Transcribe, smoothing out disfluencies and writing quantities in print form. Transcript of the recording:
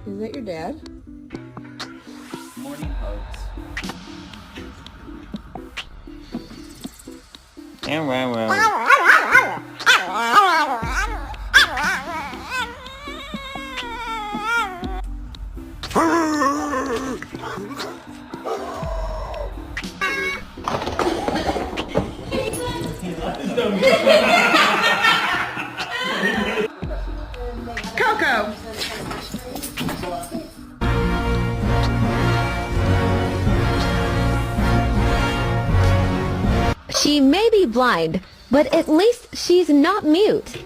Is that your dad? Morning hugs. Coco! She may be blind, but at least she's not mute.